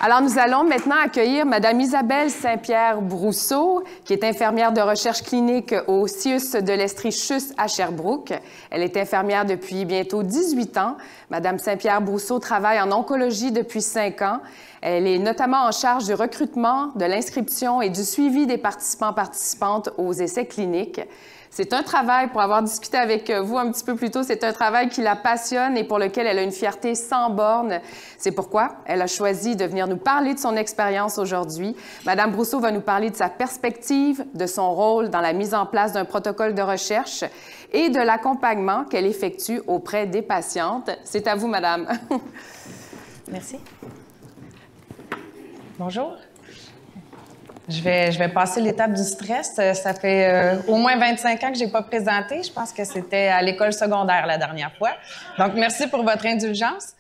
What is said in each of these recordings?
Alors, nous allons maintenant accueillir Mme Isabelle Saint-Pierre-Brousseau, qui est infirmière de recherche clinique au CIUS de l'Estrie-Chusses à Sherbrooke. Elle est infirmière depuis bientôt 18 ans. Mme Saint-Pierre-Brousseau travaille en oncologie depuis 5 ans. Elle est notamment en charge du recrutement, de l'inscription et du suivi des participants-participantes aux essais cliniques. C'est un travail, pour avoir discuté avec vous un petit peu plus tôt, c'est un travail qui la passionne et pour lequel elle a une fierté sans borne. C'est pourquoi elle a choisi de venir nous parler de son expérience aujourd'hui. Madame Brousseau va nous parler de sa perspective, de son rôle dans la mise en place d'un protocole de recherche et de l'accompagnement qu'elle effectue auprès des patientes. C'est à vous, Madame. Merci. Bonjour. Je vais passer l'étape du stress. Ça fait au moins 25 ans que je n'ai pas présenté. Je pense que c'était à l'école secondaire la dernière fois. Donc, merci pour votre indulgence.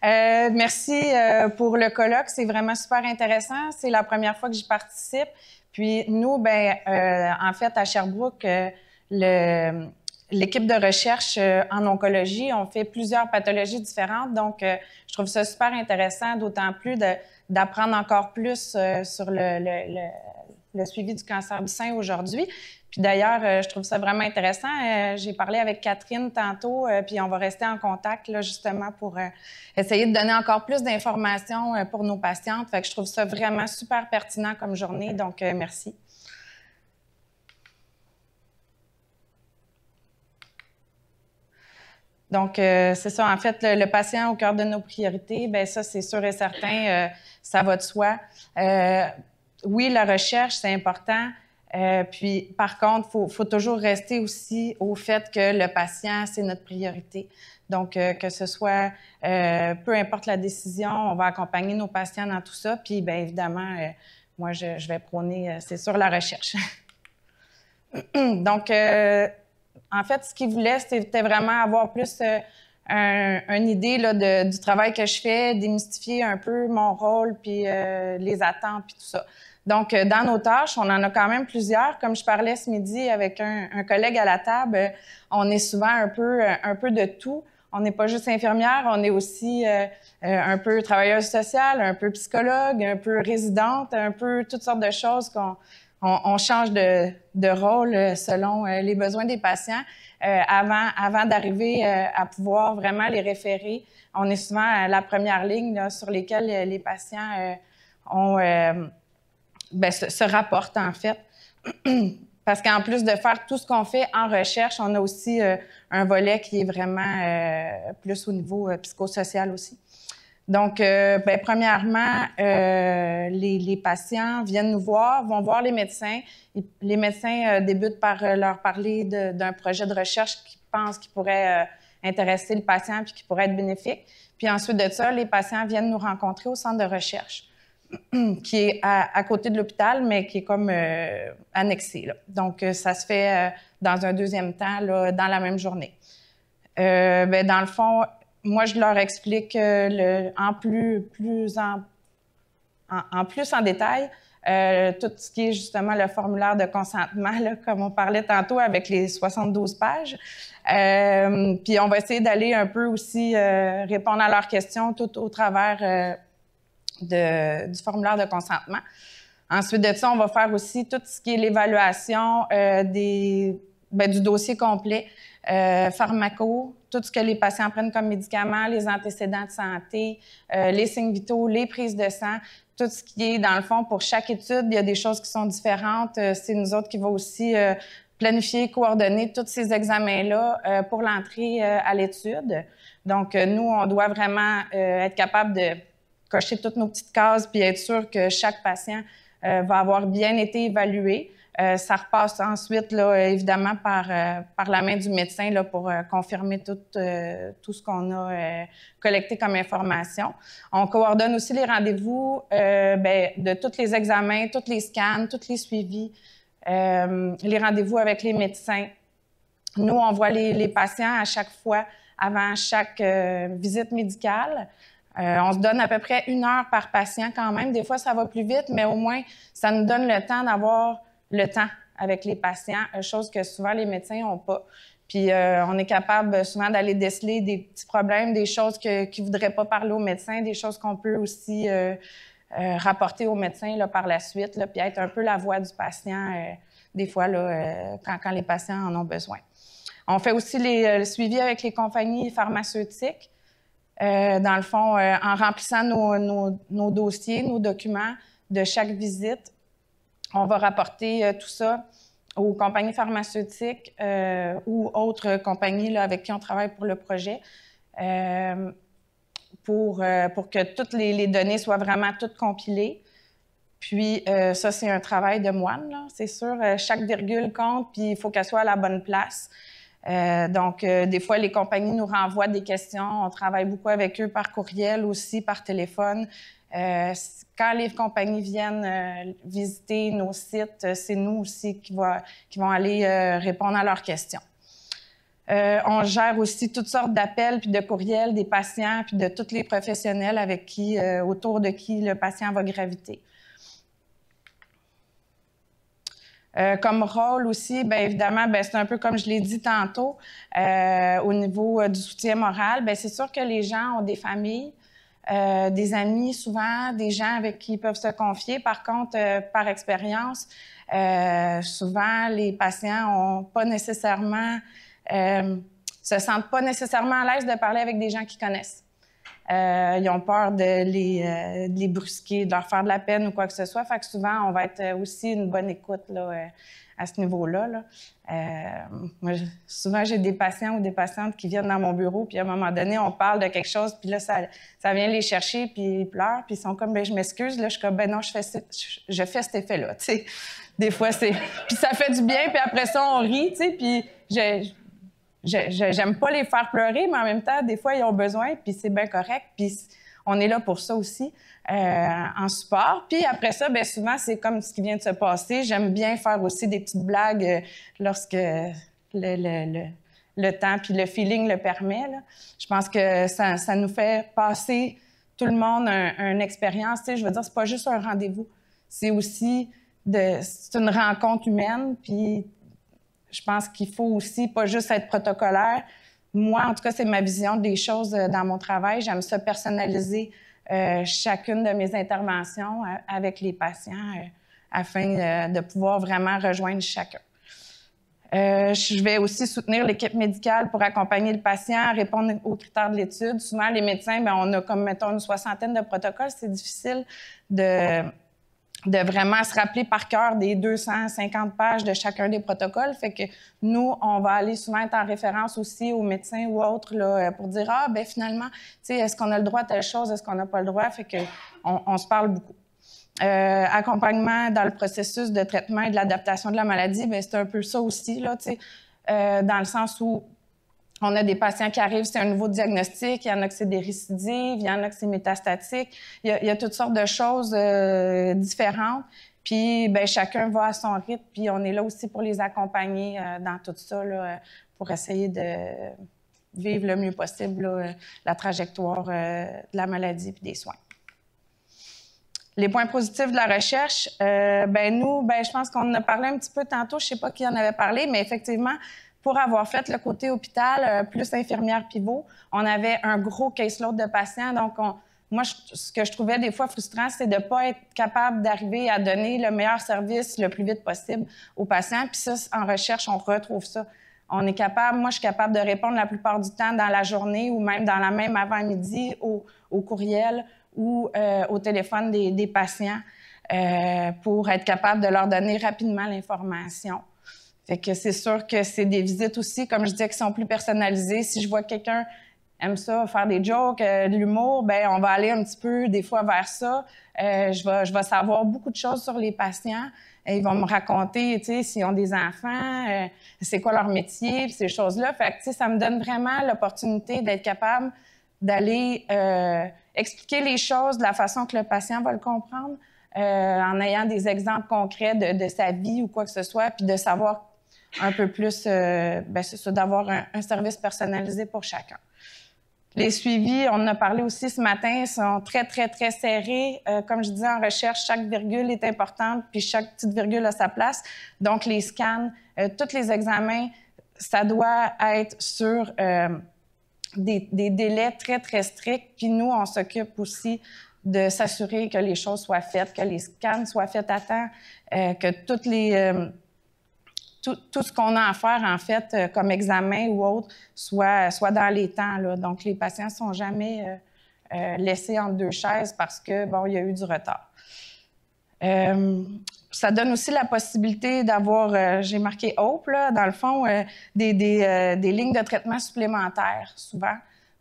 Merci pour le colloque. C'est vraiment super intéressant. C'est la première fois que j'y participe. Puis nous, en fait, à Sherbrooke, l'équipe de recherche en oncologie, on fait plusieurs pathologies différentes. Donc, je trouve ça super intéressant, d'autant plus d'apprendre encore plus sur le suivi du cancer du sein aujourd'hui. Puis d'ailleurs, je trouve ça vraiment intéressant. J'ai parlé avec Catherine tantôt, puis on va rester en contact là, justement pour essayer de donner encore plus d'informations pour nos patientes. Fait que je trouve ça vraiment super pertinent comme journée, donc merci. Donc, c'est ça, en fait, le patient au cœur de nos priorités, bien ça, c'est sûr et certain, ça va de soi. Oui, la recherche, c'est important. Puis, par contre, faut toujours rester aussi au fait que le patient, c'est notre priorité. Donc, que ce soit, peu importe la décision, on va accompagner nos patients dans tout ça. Puis, bien évidemment, moi, je vais prôner, c'est sûr, la recherche. Donc, en fait, ce qu'ils voulaient, c'était vraiment avoir plus une idée là, du travail que je fais, démystifier un peu mon rôle, puis les attentes, puis tout ça. Donc, dans nos tâches, on en a quand même plusieurs. Comme je parlais ce midi avec un collègue à la table, on est souvent un peu de tout. On n'est pas juste infirmière, on est aussi un peu travailleuse sociale, un peu psychologue, un peu résidente, un peu toutes sortes de choses on change de rôle selon les besoins des patients. Avant d'arriver à pouvoir vraiment les référer, on est souvent à la première ligne là, sur lesquelles les patients se rapportent, en fait. Parce qu'en plus de faire tout ce qu'on fait en recherche, on a aussi un volet qui est vraiment plus au niveau psychosocial aussi. Donc, premièrement, les patients viennent nous voir, vont voir les médecins. Les médecins débutent par leur parler d'un projet de recherche qu'ils pensent qui pourrait intéresser le patient puis qui pourrait être bénéfique. Puis ensuite de ça, les patients viennent nous rencontrer au centre de recherche, qui est à côté de l'hôpital, mais qui est comme annexé, là. Donc, ça se fait dans un deuxième temps, là, dans la même journée. Dans le fond, moi, je leur explique en plus en détail tout ce qui est justement le formulaire de consentement, là, comme on parlait tantôt avec les 72 pages. Puis on va essayer d'aller un peu aussi répondre à leurs questions tout au travers du formulaire de consentement. Ensuite de ça, on va faire aussi tout ce qui est l'évaluation du dossier complet, pharmaco, tout ce que les patients prennent comme médicaments, les antécédents de santé, les signes vitaux, les prises de sang, tout ce qui est, dans le fond, pour chaque étude, il y a des choses qui sont différentes. C'est nous autres qui va aussi planifier, coordonner tous ces examens-là pour l'entrée à l'étude. Donc, nous, on doit vraiment être capable de cocher toutes nos petites cases puis être sûr que chaque patient va avoir bien été évalué. Ça repasse ensuite, là, évidemment, par la main du médecin là, pour confirmer tout ce qu'on a collecté comme information. On coordonne aussi les rendez-vous de tous les examens, tous les scans, tous les suivis, les rendez-vous avec les médecins. Nous, on voit les patients à chaque fois avant chaque visite médicale. On se donne à peu près 1 heure par patient quand même. Des fois, ça va plus vite, mais au moins, ça nous donne le temps d'avoir le temps avec les patients, chose que souvent les médecins n'ont pas. Puis on est capable souvent d'aller déceler des petits problèmes, des choses qu'ils ne voudraient pas parler aux médecins, des choses qu'on peut aussi rapporter au médecin là, par la suite, là, puis être un peu la voix du patient, des fois, là, quand les patients en ont besoin. On fait aussi le suivi avec les compagnies pharmaceutiques. Dans le fond, en remplissant nos dossiers, nos documents de chaque visite, on va rapporter tout ça aux compagnies pharmaceutiques ou autres compagnies là, avec qui on travaille pour le projet pour que toutes les données soient vraiment toutes compilées. Puis ça, c'est un travail de moine, là, c'est sûr. Chaque virgule compte, puis il faut qu'elle soit à la bonne place. Donc, des fois, les compagnies nous renvoient des questions. On travaille beaucoup avec eux par courriel aussi, par téléphone. Quand les compagnies viennent visiter nos sites, c'est nous aussi qui vont aller répondre à leurs questions. On gère aussi toutes sortes d'appels puis de courriels des patients puis de tous les professionnels avec qui, autour de qui le patient va graviter. Comme rôle aussi, bien évidemment, bien, c'est un peu comme je l'ai dit tantôt, au niveau du soutien moral, bien, c'est sûr que les gens ont des familles, des amis souvent, des gens avec qui ils peuvent se confier. Par contre, par expérience, souvent, les patients ont pas nécessairement, se sentent pas nécessairement à l'aise de parler avec des gens qu'ils connaissent. Ils ont peur de les brusquer, de leur faire de la peine ou quoi que ce soit. Fait que souvent, on va être aussi une bonne écoute là, à ce niveau-là. Là. Moi, souvent, j'ai des patients ou des patientes qui viennent dans mon bureau, puis à un moment donné, on parle de quelque chose, puis là, ça vient les chercher, puis ils pleurent, puis ils sont comme, ben je m'excuse. Là, je suis comme, ben non, je fais cet effet-là. Tu sais. Des fois, c'est... Puis ça fait du bien, puis après ça, on rit, tu sais, puis j'aime pas les faire pleurer, mais en même temps, des fois, ils ont besoin, puis c'est bien correct. Puis on est là pour ça aussi, en support. Puis après ça, bien souvent, c'est comme ce qui vient de se passer. J'aime bien faire aussi des petites blagues lorsque le temps puis le feeling le permet. Là. Je pense que ça nous fait passer tout le monde une expérience. Tu sais, je veux dire, c'est pas juste un rendez-vous. C'est aussi c'est une rencontre humaine, puis je pense qu'il faut aussi pas juste être protocolaire. Moi, en tout cas, c'est ma vision des choses dans mon travail. J'aime ça personnaliser chacune de mes interventions avec les patients afin de pouvoir vraiment rejoindre chacun. Je vais aussi soutenir l'équipe médicale pour accompagner le patient à répondre aux critères de l'étude. Souvent, les médecins, bien, on a comme, mettons, une 60aine de protocoles. C'est difficile de vraiment se rappeler par cœur des 250 pages de chacun des protocoles. Fait que nous, on va aller souvent être en référence aussi aux médecins ou autres là, pour dire « Ah, bien finalement, tu sais, est-ce qu'on a le droit à telle chose, est-ce qu'on n'a pas le droit? » Fait que on se parle beaucoup. Accompagnement dans le processus de traitement et de l'adaptation de la maladie, bien c'est un peu ça aussi, là, tu sais, dans le sens où on a des patients qui arrivent, c'est un nouveau diagnostic, il y en a que c'est des récidives, il y en a que c'est métastatique. Il y a toutes sortes de choses différentes. Puis, bien, chacun va à son rythme, puis on est là aussi pour les accompagner dans tout ça, là, pour essayer de vivre le mieux possible là, la trajectoire de la maladie puis des soins. Les points positifs de la recherche, ben nous, ben je pense qu'on en a parlé un petit peu tantôt, je ne sais pas qui en avait parlé, mais effectivement, pour avoir fait le côté hôpital, plus infirmière pivot, on avait un gros caseload de patients. Donc, moi, ce que je trouvais des fois frustrant, c'est de ne pas être capable d'arriver à donner le meilleur service le plus vite possible aux patients. Puis ça, en recherche, on retrouve ça. On est capable, moi, je suis capable de répondre la plupart du temps dans la journée ou même dans la même avant-midi au courriel ou au téléphone des patients pour être capable de leur donner rapidement l'information. Fait que c'est sûr que c'est des visites aussi, comme je disais, qui sont plus personnalisées. Si je vois que quelqu'un aime ça, faire des jokes, de l'humour, bien, on va aller un petit peu des fois vers ça. Je vais savoir beaucoup de choses sur les patients. Ils vont me raconter, tu sais, s'ils ont des enfants, c'est quoi leur métier, ces choses-là. Fait que, tu sais, ça me donne vraiment l'opportunité d'être capable d'aller expliquer les choses de la façon que le patient va le comprendre, en ayant des exemples concrets de sa vie ou quoi que ce soit, puis de savoir un peu plus, bien, c'est ça, d'avoir un service personnalisé pour chacun. Les suivis, on en a parlé aussi ce matin, sont très, très, très serrés. Comme je disais, en recherche, chaque virgule est importante, puis chaque petite virgule a sa place. Donc, les scans, tous les examens, ça doit être sur des délais très, très stricts. Puis nous, on s'occupe aussi de s'assurer que les choses soient faites, que les scans soient faits à temps, que tout ce qu'on a à faire, en fait, comme examen ou autre, soit dans les temps, là. Donc, les patients ne sont jamais laissés entre deux chaises parce que, bon, il y a eu du retard. Ça donne aussi la possibilité d'avoir, j'ai marqué HOPE, là, dans le fond, des lignes de traitement supplémentaires, souvent,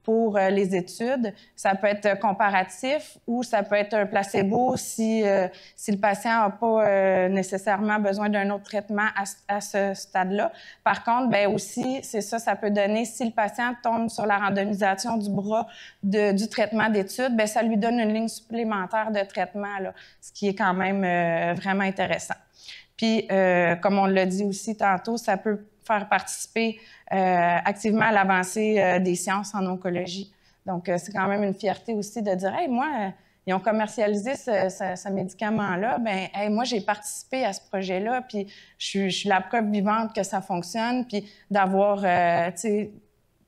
pour les études. Ça peut être comparatif ou ça peut être un placebo si le patient n'a pas nécessairement besoin d'un autre traitement à ce stade-là. Par contre, bien aussi, c'est ça, ça peut donner, si le patient tombe sur la randomisation du bras du traitement d'études, bien ça lui donne une ligne supplémentaire de traitement, là, ce qui est quand même vraiment intéressant. Puis, comme on l'a dit aussi tantôt, ça peut faire participer activement à l'avancée des sciences en oncologie. Donc, c'est quand même une fierté aussi de dire « Hey, moi, ils ont commercialisé ce médicament-là. Bien, hey, moi, j'ai participé à ce projet-là, puis je suis la preuve vivante que ça fonctionne. » Puis d'avoir, tu sais,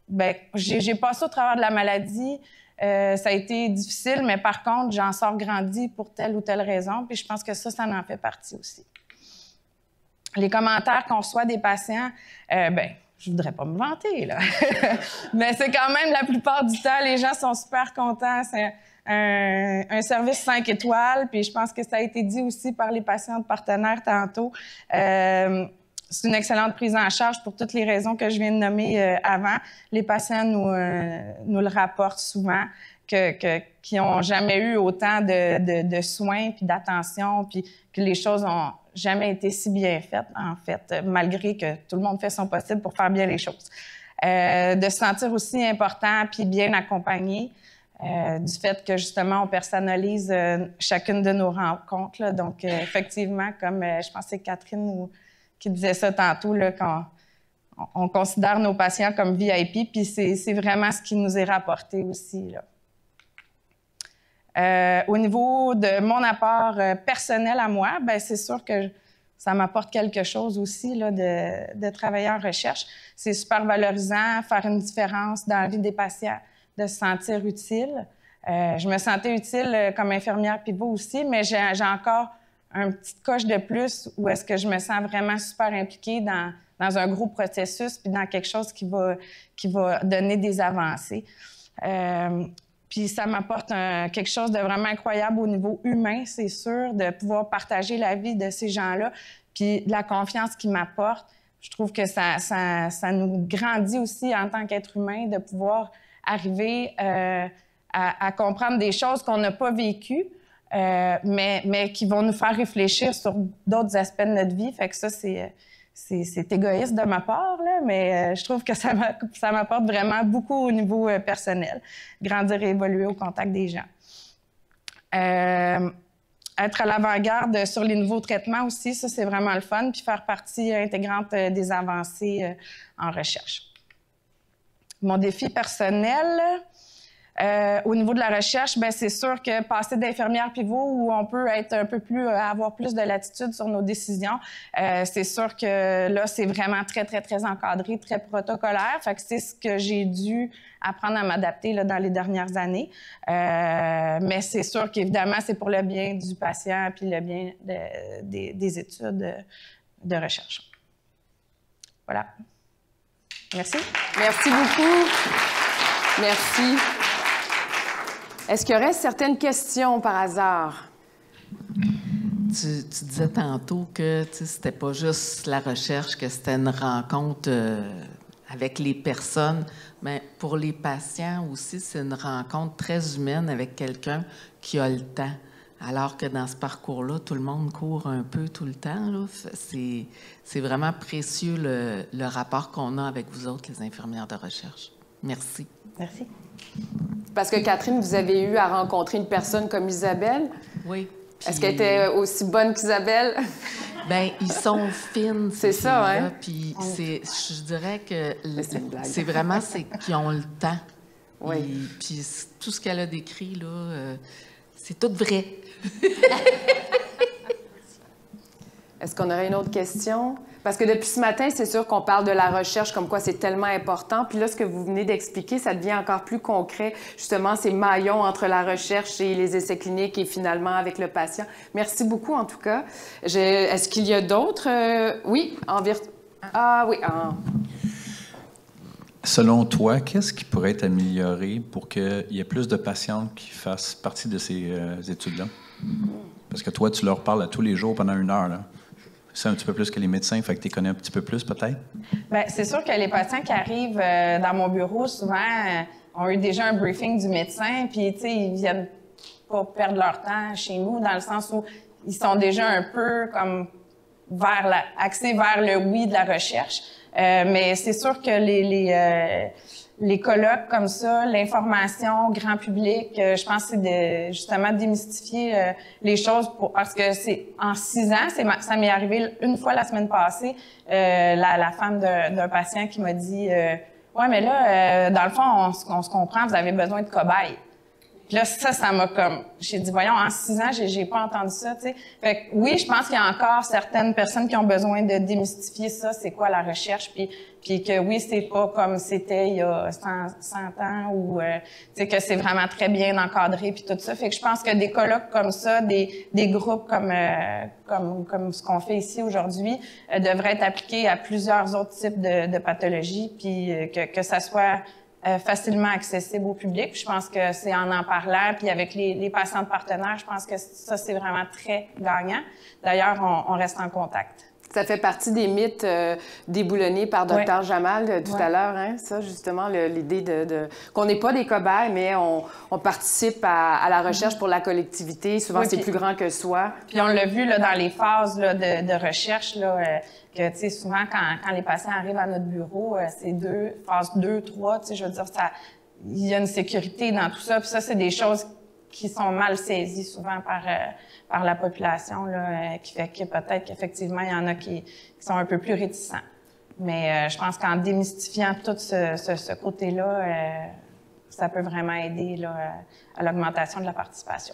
bien, j'ai passé au travers de la maladie. Ça a été difficile, mais par contre, j'en sors grandi pour telle ou telle raison. Puis je pense que ça en fait partie aussi. Les commentaires qu'on reçoit des patients, bien, je voudrais pas me vanter, là. Mais c'est quand même, la plupart du temps, les gens sont super contents. C'est un service 5 étoiles, puis je pense que ça a été dit aussi par les patients partenaires tantôt. C'est une excellente prise en charge pour toutes les raisons que je viens de nommer avant. Les patients nous le rapportent souvent, qui n'ont jamais eu autant de soins puis d'attention, puis que les choses ont jamais été si bien faites, en fait, malgré que tout le monde fait son possible pour faire bien les choses. De se sentir aussi important puis bien accompagné, du fait que, justement, on personnalise chacune de nos rencontres, là. Donc, effectivement, comme je pense que c'est Catherine qui disait ça tantôt, là, on considère nos patients comme VIP, puis c'est vraiment ce qui nous est rapporté aussi, là. Au niveau de mon apport personnel à moi, bien, c'est sûr que ça m'apporte quelque chose aussi là, de travailler en recherche. C'est super valorisant, faire une différence dans la vie des patients, de se sentir utile. Je me sentais utile comme infirmière pivot aussi, mais j'ai encore un petit coche de plus où est-ce que je me sens vraiment super impliquée dans un gros processus puis dans quelque chose qui va donner des avancées. Puis ça m'apporte quelque chose de vraiment incroyable au niveau humain, c'est sûr, de pouvoir partager la vie de ces gens-là, puis de la confiance qu'ils m'apportent. Je trouve que ça nous grandit aussi en tant qu'être humain de pouvoir arriver à comprendre des choses qu'on n'a pas vécues, mais qui vont nous faire réfléchir sur d'autres aspects de notre vie. Fait que ça, c'est égoïste de ma part, là, mais je trouve que ça m'apporte vraiment beaucoup au niveau personnel. Grandir et évoluer au contact des gens. Être à l'avant-garde sur les nouveaux traitements aussi, ça, c'est vraiment le fun, puis faire partie intégrante des avancées en recherche. Mon défi personnel... au niveau de la recherche, bien, c'est sûr que passer d'infirmière pivot où on peut être un peu plus, avoir plus de latitude sur nos décisions, c'est sûr que là, c'est vraiment très, très, très encadré, très protocolaire. Fait que c'est ce que j'ai dû apprendre à m'adapter là, dans les dernières années. Mais c'est sûr qu'évidemment, c'est pour le bien du patient puis le bien des études de recherche. Voilà. Merci. Merci beaucoup. Merci. Est-ce qu'il y aurait certaines questions par hasard? Tu disais tantôt que c'était pas juste la recherche, que c'était une rencontre avec les personnes, mais pour les patients aussi, c'est une rencontre très humaine avec quelqu'un qui a le temps. Alors que dans ce parcours-là, tout le monde court un peu tout le temps. C'est vraiment précieux le rapport qu'on a avec vous autres, les infirmières de recherche. Merci. Merci. Parce que, Catherine, vous avez eu à rencontrer une personne comme Isabelle. Oui. Est-ce qu'elle était aussi bonne qu'Isabelle? Bien, ils sont fines. C'est ça, hein? Puis je dirais que c'est vraiment qu'ils ont le temps. Oui. Puis tout ce qu'elle a décrit, là, c'est tout vrai. Est-ce qu'on aurait une autre question? Parce que depuis ce matin, c'est sûr qu'on parle de la recherche, comme quoi c'est tellement important. Puis là, ce que vous venez d'expliquer, ça devient encore plus concret, justement, ces maillons entre la recherche et les essais cliniques et finalement avec le patient. Merci beaucoup, en tout cas. Est-ce qu'il y a d'autres? Oui, Ah oui, Selon toi, qu'est-ce qui pourrait être amélioré pour qu'il y ait plus de patients qui fassent partie de ces études-là? Parce que toi, tu leur parles à tous les jours pendant 1 heure, là. C'est un petit peu plus que les médecins, fait que tu les connais un petit peu plus, peut-être? Bien, c'est sûr que les patients qui arrivent dans mon bureau, souvent, ont eu déjà un briefing du médecin, puis, tu sais, ils viennent pas perdre leur temps chez nous, dans le sens où ils sont déjà un peu comme axés vers le oui de la recherche. Mais c'est sûr que les colloques comme ça, l'information grand public, je pense que c'est de justement démystifier les choses parce que c'est en 6 ans, ça m'est arrivé une fois la semaine passée, la femme d'un patient qui m'a dit ouais, mais là, dans le fond, on se comprend, vous avez besoin de cobayes. Puis là, ça m'a comme... J'ai dit, voyons, en 6 ans, j'ai pas entendu ça, tu sais. Fait que oui, je pense qu'il y a encore certaines personnes qui ont besoin de démystifier ça, c'est quoi la recherche, puis que oui, c'est pas comme c'était il y a 100 ans, ou, tu sais, que c'est vraiment très bien encadré, puis tout ça. Fait que je pense que des colloques comme ça, des groupes comme ce qu'on fait ici aujourd'hui, devraient être appliqués à plusieurs autres types de pathologies, puis que ça soit... facilement accessible au public. Puis je pense que c'est en parlant, puis avec les patients partenaires, je pense que ça, c'est vraiment très gagnant. D'ailleurs, on reste en contact. Ça fait partie des mythes déboulonnés par Dr. Jamal tout à l'heure, hein? Ça, justement, l'idée qu'on n'est pas des cobayes, mais on participe à la recherche pour la collectivité. Souvent, c'est plus grand que soi. Puis on l'a vu là, dans les phases là, de recherche, là, que, tu sais, souvent, quand les patients arrivent à notre bureau, c'est phase 2, 3, tu sais, je veux dire, il y a une sécurité dans tout ça. Puis ça, c'est des choses qui sont mal saisies souvent par la population, là, qui fait que peut-être qu'effectivement, il y en a qui sont un peu plus réticents. Mais je pense qu'en démystifiant tout ce côté-là, ça peut vraiment aider là, à l'augmentation de la participation.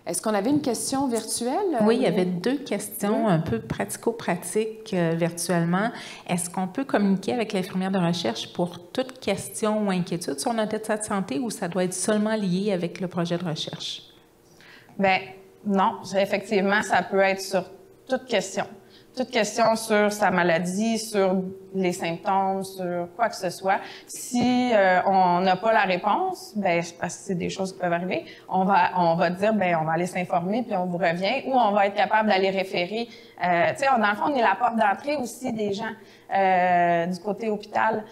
Est-ce qu'on avait une question virtuelle? Oui, il y avait 2 questions un peu pratico-pratiques virtuellement. Est-ce qu'on peut communiquer avec l'infirmière de recherche pour toute question ou inquiétude sur notre état de santé ou ça doit être seulement lié avec le projet de recherche? Bien, non. Effectivement, ça peut être sur toute question. Toute question sur sa maladie, sur les symptômes, sur quoi que ce soit. Si on n'a pas la réponse, ben parce que c'est des choses qui peuvent arriver, on va dire, ben on va aller s'informer puis on vous revient, ou on va être capable d'aller référer. Tu sais, dans le fond, on est la porte d'entrée aussi des gens du côté hôpital.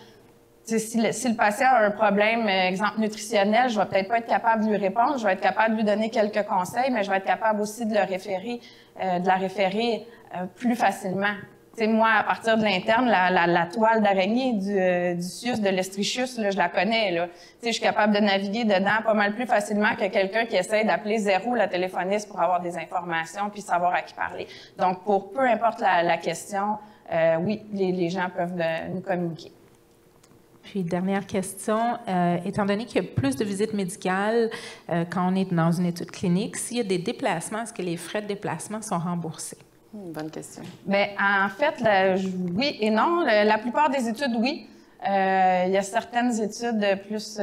Si le patient a un problème, exemple nutritionnel, je vais peut-être pas être capable de lui répondre, je vais être capable de lui donner quelques conseils, mais je vais être capable aussi de la référer plus facilement. Tu sais, moi, à partir de l'interne, la toile d'araignée du CIUS de l'Estrichus, là, je la connais, là. Tu sais, je suis capable de naviguer dedans pas mal plus facilement que quelqu'un qui essaie d'appeler 0 la téléphoniste pour avoir des informations puis savoir à qui parler. Donc, pour peu importe la question, oui, les gens peuvent nous communiquer. Puis, dernière question, étant donné qu'il y a plus de visites médicales quand on est dans une étude clinique, s'il y a des déplacements, est-ce que les frais de déplacement sont remboursés? Bonne question. Bien, en fait, oui et non. La plupart des études, oui. Il y a certaines études plus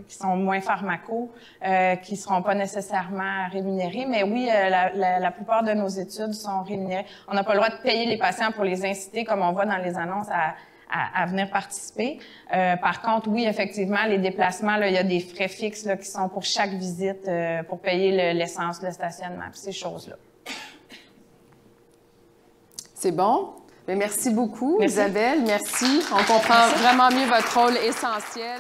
qui sont moins pharmaco, qui ne seront pas nécessairement rémunérées, mais oui, la plupart de nos études sont rémunérées. On n'a pas le droit de payer les patients pour les inciter, comme on voit dans les annonces, à venir participer. Par contre, oui, effectivement, les déplacements, là, il y a des frais fixes là, qui sont pour chaque visite, pour payer l'essence, le stationnement, puis ces choses-là. C'est bon? Mais merci beaucoup, Isabelle. Merci. On comprend vraiment mieux votre rôle essentiel.